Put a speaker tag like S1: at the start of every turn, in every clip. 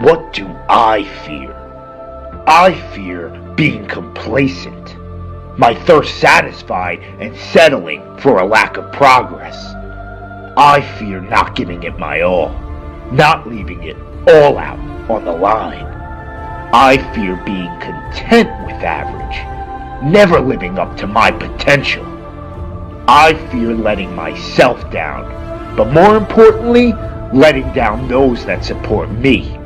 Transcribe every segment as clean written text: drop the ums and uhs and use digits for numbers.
S1: What do I fear? I fear being complacent, my thirst satisfied and settling for a lack of progress. I fear not giving it my all, not leaving it all out on the line. I fear being content with average, never living up to my potential. I fear letting myself down, but more importantly, letting down those that support me.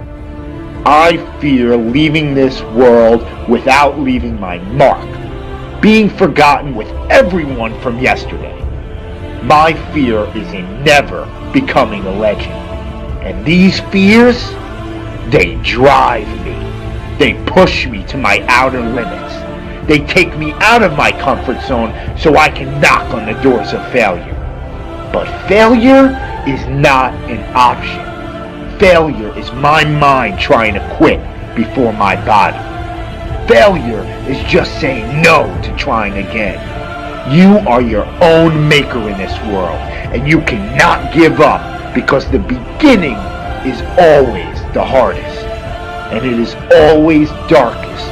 S1: I fear leaving this world without leaving my mark, being forgotten with everyone from yesterday. My fear is in never becoming a legend. And these fears, they drive me. They push me to my outer limits. They take me out of my comfort zone so I can knock on the doors of failure. But failure is not an option. Failure is my mind trying to quit before my body. Failure is just saying no to trying again. You are your own maker in this world, and you cannot give up because the beginning is always the hardest, and it is always darkest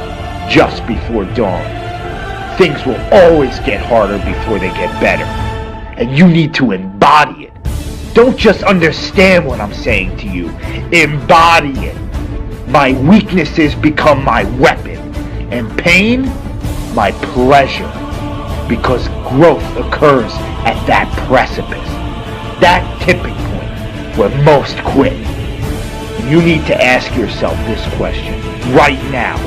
S1: just before dawn. Things will always get harder before they get better, and you need to embody it. Don't just understand what I'm saying to you. Embody it. My weaknesses become my weapon, and pain, my pleasure. Because growth occurs at that precipice, that tipping point where most quit. And you need to ask yourself this question right now.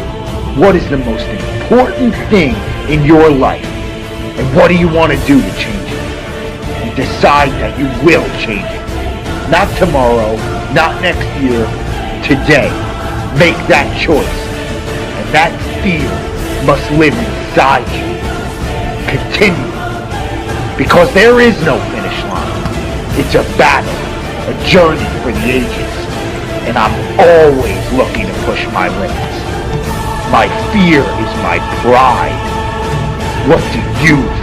S1: What is the most important thing in your life? And what do you want to do to change it? And decide that you will change it. Not tomorrow, not next year, today. Make that choice. And that fear must live inside you. Continue. Because there is no finish line. It's a battle, a journey for the ages. And I'm always looking to push my limits. My fear is my pride. What do you fear?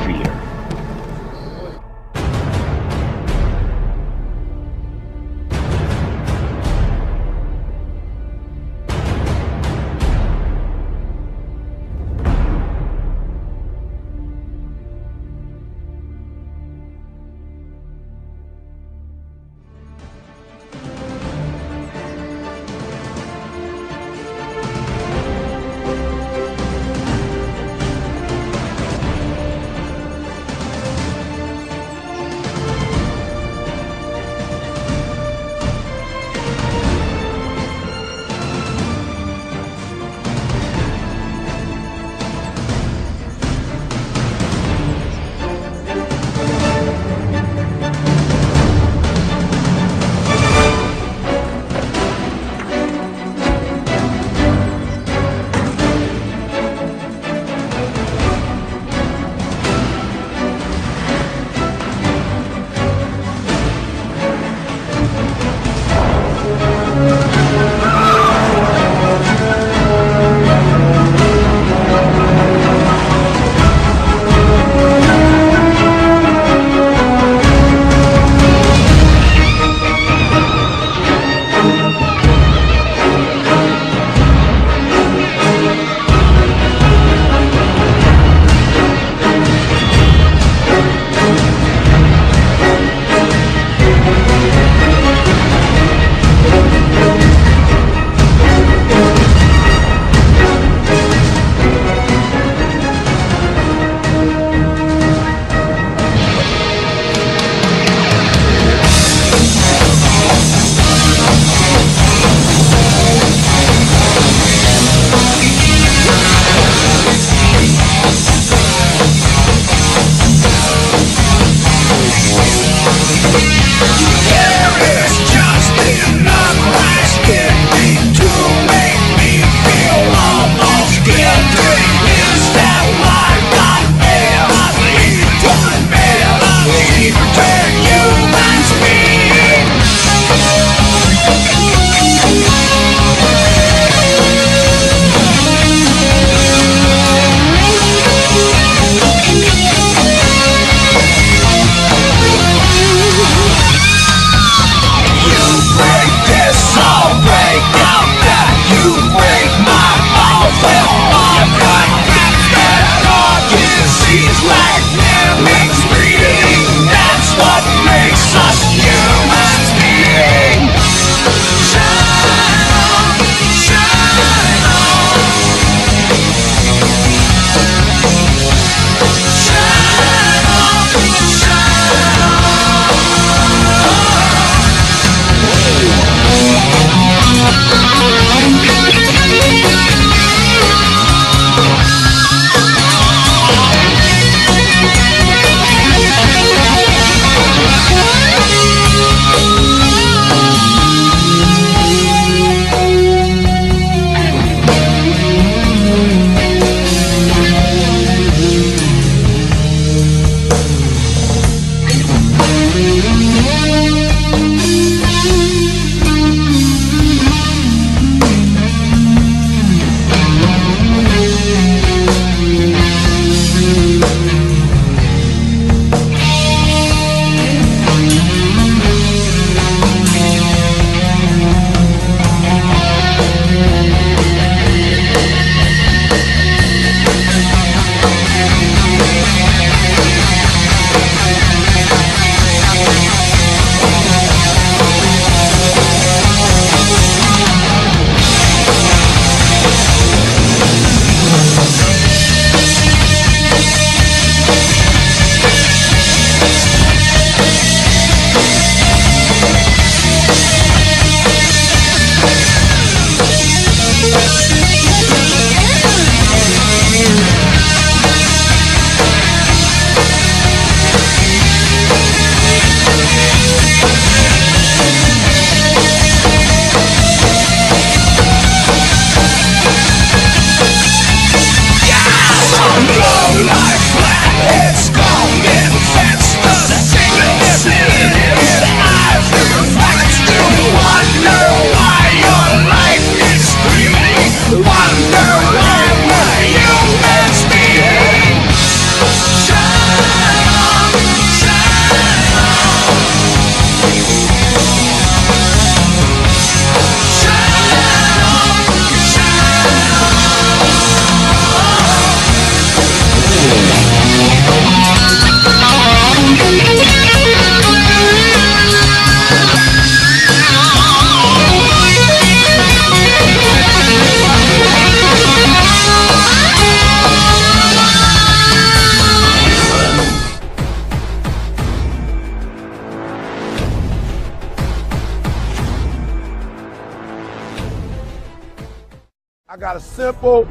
S2: I got a simple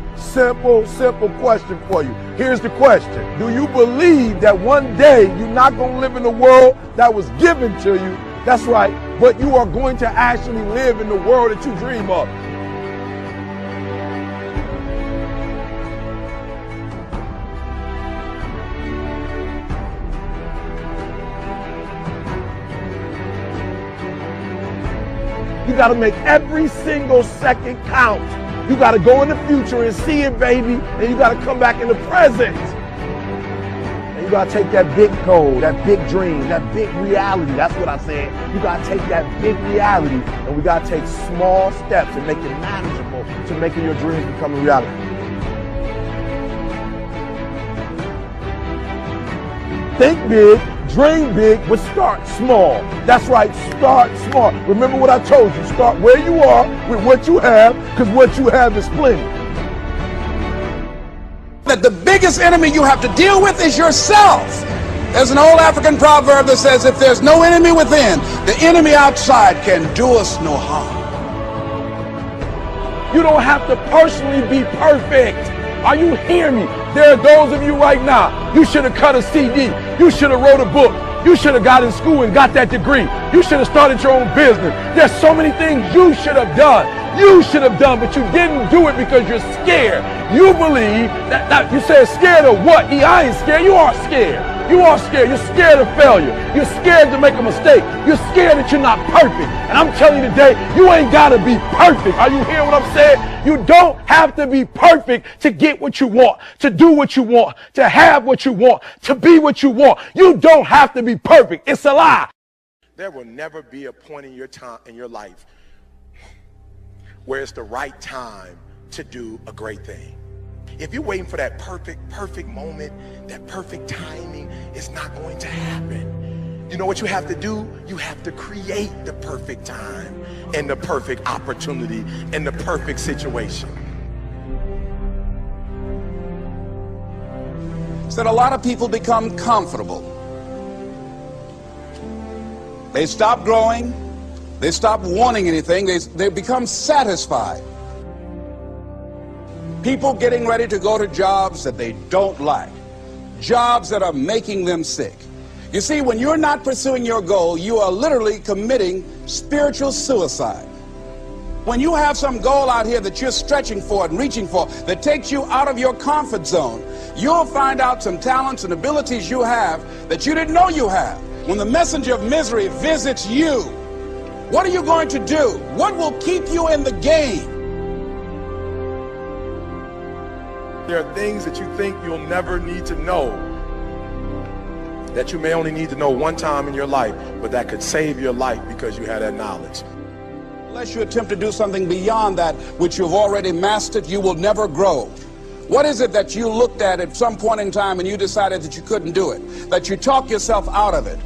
S2: question for you. Here's the question. Do you believe that one day you're not going to live in the world that was given to you? That's right. But you are going to actually live in the world that you dream of. You got to make every single second count. You got to go in the future and see it, baby. And you got to come back in the present. And you got to take that big goal, that big dream, that big reality. That's what I said. You got to take that big reality and we got to take small steps and make it manageable to making your dreams become a reality. Think big, dream big, but start small. That's right, start small. Remember what I told you, start where you are with what you have, because what you have is plenty.
S3: That the biggest enemy you have to deal with is yourself. There's an old African proverb that says, if there's no enemy within, the enemy outside can do us no harm.
S2: You don't have to personally be perfect. Are you hearing me? There are those of you right now, you should have cut a CD. You should have wrote a book. You should have got in school and got that degree. You should have started your own business. There's so many things you should have done. You should have done, but you didn't do it because you're scared. You believe that you said scared of what? I ain't scared. You are scared. You are scared. You're scared of failure. You're scared to make a mistake. You're scared that you're not perfect. And I'm telling you today, you ain't got to be perfect. Are you hearing what I'm saying? You don't have to be perfect to get what you want, to do what you want, to have what you want, to be what you want. You don't have to be perfect. It's a lie.
S4: There will never be a point in your life where it's the right time to do a great thing. If you're waiting for that perfect moment, that perfect timing, it's not going to happen. You know what you have to do? You have to create the perfect time and the perfect opportunity and the perfect situation.
S3: So that a lot of people become comfortable. They stop growing. They stop wanting anything. They become satisfied. People getting ready to go to jobs that they don't like, jobs that are making them sick. You see, when you're not pursuing your goal, you are literally committing spiritual suicide. When you have some goal out here that you're stretching for and reaching for that takes you out of your comfort zone, you'll find out some talents and abilities you have that you didn't know you have. when the messenger of misery visits you, what are you going to do? What will keep you in the game?
S4: There are things that you think you'll never need to know, that you may only need to know one time in your life, but that could save your life because you had that knowledge.
S3: Unless you attempt to do something beyond that which you've already mastered, you will never grow. What is it that you looked at some point in time and you decided that you couldn't do it, that you talked yourself out of it?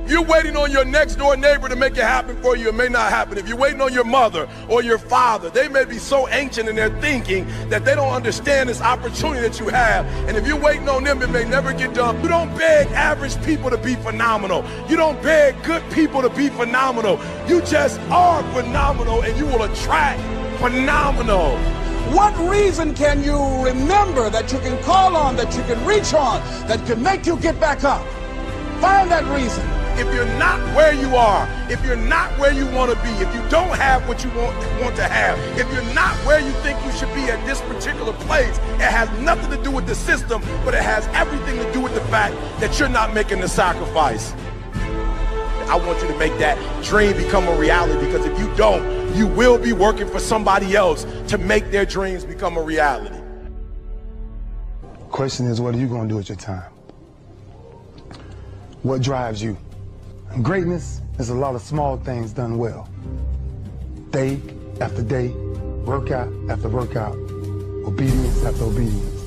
S4: If you're waiting on your next door neighbor to make it happen for you, it may not happen. If you're waiting on your mother or your father, they may be so ancient in their thinking that they don't understand this opportunity that you have. And if you're waiting on them, it may never get done. You don't beg average people to be phenomenal. You don't beg good people to be phenomenal. You just are phenomenal, and you will attract phenomenal.
S3: What reason can you remember that you can call on, that you can reach on, that can make you get back up? Find that reason.
S4: If you're not where you are, if you're not where you want to be, if you don't have what you want to have, if you're not where you think you should be at this particular place, it has nothing to do with the system, but it has everything to do with the fact that you're not making the sacrifice. I want you to make that dream become a reality, because if you don't, you will be working for somebody else to make their dreams become a reality.
S5: Question is, what are you going to do with your time? What drives you? And greatness is a lot of small things done well. Day after day, workout after workout, obedience after obedience,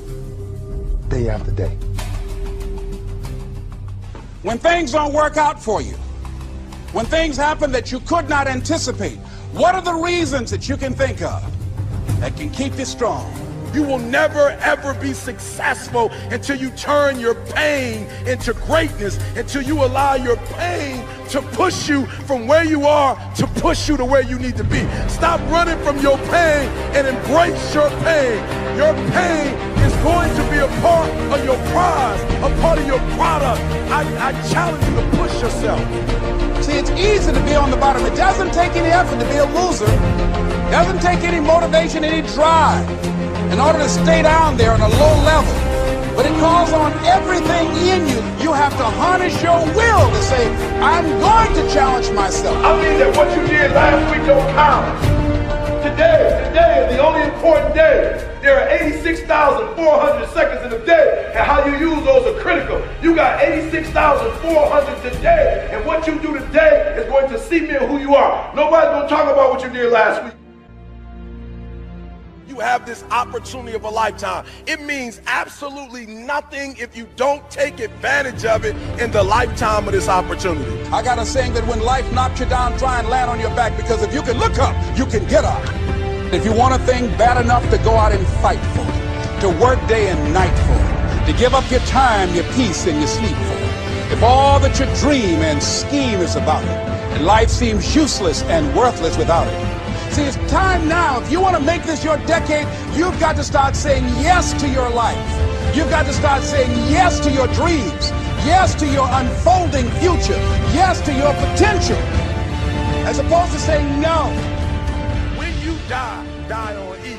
S5: day after day.
S3: When things don't work out for you, when things happen that you could not anticipate, what are the reasons that you can think of that can keep you strong?
S4: You will never ever be successful until you turn your pain into greatness, until you allow your pain to push you from where you are to push you to where you need to be. Stop running from your pain and embrace your pain. Your pain is going to be a part of your prize, a part of your product. I challenge you to push yourself.
S3: See, it's easy to be on the bottom. It doesn't take any effort to be a loser. It doesn't take any motivation, any drive in order to stay down there on a low level. But it calls on everything in you. You have to harness your will to say, I'm going to challenge myself.
S4: I mean that what you did last week don't count. Today is the only important day. There are 86,400 seconds in a day, and how you use those are critical. You got 86,400 today, and what you do today is going to cement who you are. Nobody's going to talk about what you did last week. You have this opportunity of a lifetime. It means absolutely nothing if you don't take advantage of it in the lifetime of this opportunity.
S3: I got a saying that when life knocks you down, try and land on your back, because if you can look up, you can get up. If you want a thing bad enough to go out and fight for it, to work day and night for it, to give up your time, your peace, and your sleep for it, if all that you dream and scheme is about it, and life seems useless and worthless without it. See, it's time now. If you want to make this your decade, you've got to start saying yes to your life. You've got to start saying yes to your dreams, yes to your unfolding future, yes to your potential, as opposed to saying no.
S4: When you die on E.